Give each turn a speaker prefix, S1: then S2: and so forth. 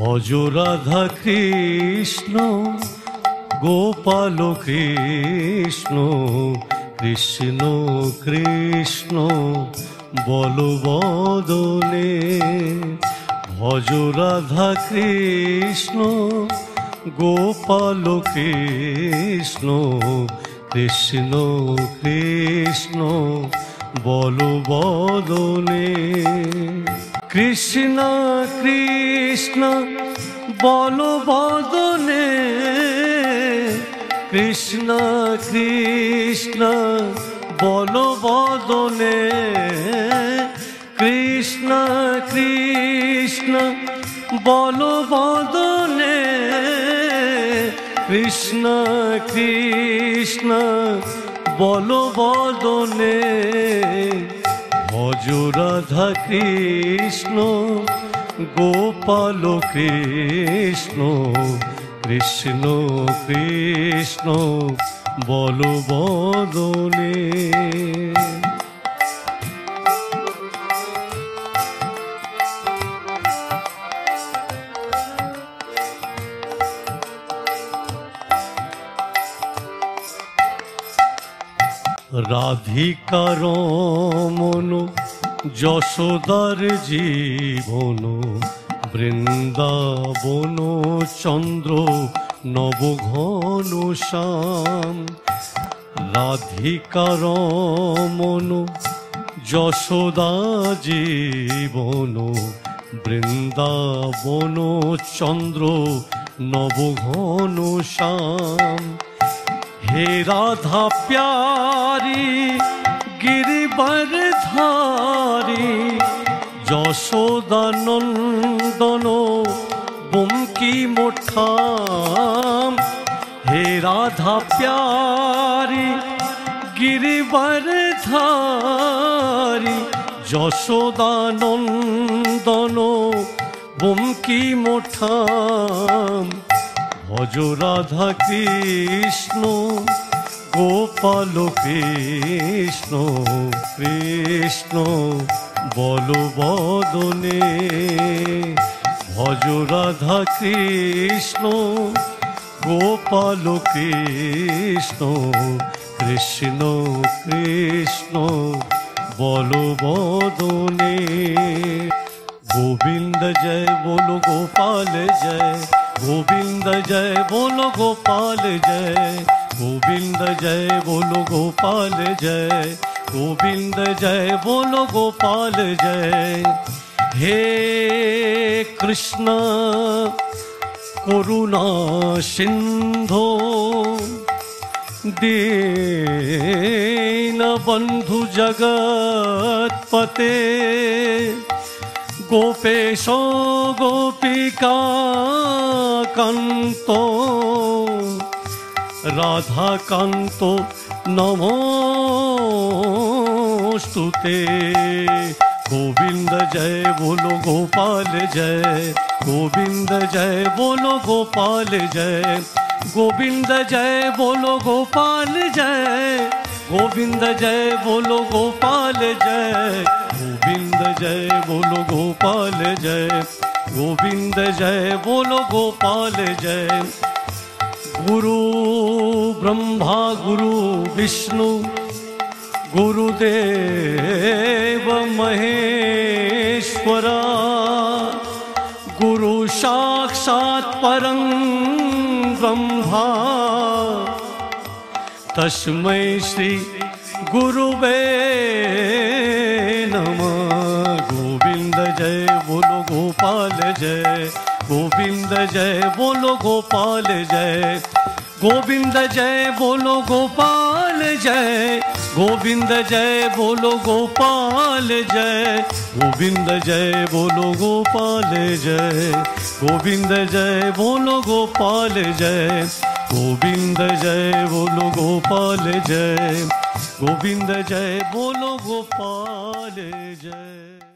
S1: ভজ রাধা কৃষ্ণ গোপাল কৃষ্ণ কৃষ্ণ কৃষ্ণ বলবদনে। ভজ রাধা কৃষ্ণ গোপাল কৃষ্ণ কৃষ্ণ কৃষ্ণ বলবদনে। কৃষ্ণ কৃষ্ণ বলবদনে, কৃষ্ণ কৃষ্ণ বলবদনে, কৃষ্ণ কৃষ্ণ বলবদনে, কৃষ্ণ কৃষ্ণ বলবদনে। ভজ রাধা কৃষ্ণ গোপাল কৃষ্ণ কৃষ্ণ কৃষ্ণ বলবদনে। রাধিকার মন যশোদার জীবন, বৃন্দাবন চন্দ্র নবঘন শ্যাম। রাধিকার মন যশোদা জীবন, বৃন্দাবন চন্দ্র নবঘন শ্যাম। हे राधा प्यारी गिरिवर धारी, যশোদা নন্দন বুমকি মোঠাম। हे राधा प्यारी गिरिवर धारी, যশোদা নন্দন বুমকি মোঠাম। ভজ রাধা কৃষ্ণ গোপাল কৃষ্ণ কৃষ্ণ বলবদনে। ভজ রাধা কৃষ্ণ গোপাল কৃষ্ণ কৃষ্ণ কৃষ্ণ বলবদনে। গোবিন্দ জয় बोलो गोपाल जय, गोविंद जय बोलो गोपाल जय, गोविंद जय बोलो गोपाल जय, गोविंद जय बोलो गोपाल जय। हे कृष्ण करुणा सिंधु दीन बंधु जगतपते, गोपेशो गोपिका कांतो राधा कांतो नमोस्तुते। गोविंद जय बोलो गोपाल जय, गोविंद जय बोलो गोपाल जय, गोविंद जय बोलो गोपाल जय, गोविंद जय बोलो गोपाल जय, गोविंद जय बोलो गोपाल जय, गोविंद जय बोलो गोपाल जय। गुरु ब्रह्मा गुरु विष्णु गुरुदेव महेश्वरा, गुरु साक्षात् परं ब्रह्मा, तस्मै श्री गुरुवे नमः। गोविंद जय बोलो गोपाल जय, गोविंद जय बोलो गोपाल जय, गोविंद जय बोलो गोपाल जय, गोविंद जय बोलो गोपाल जय, गोविंद जय बोलो गोपाल जय, गोविंद जय बोलो गोपाल जय, गोविंद जय बोलो गोपाल जय, गोविंद जय बोलो गोपाल जय।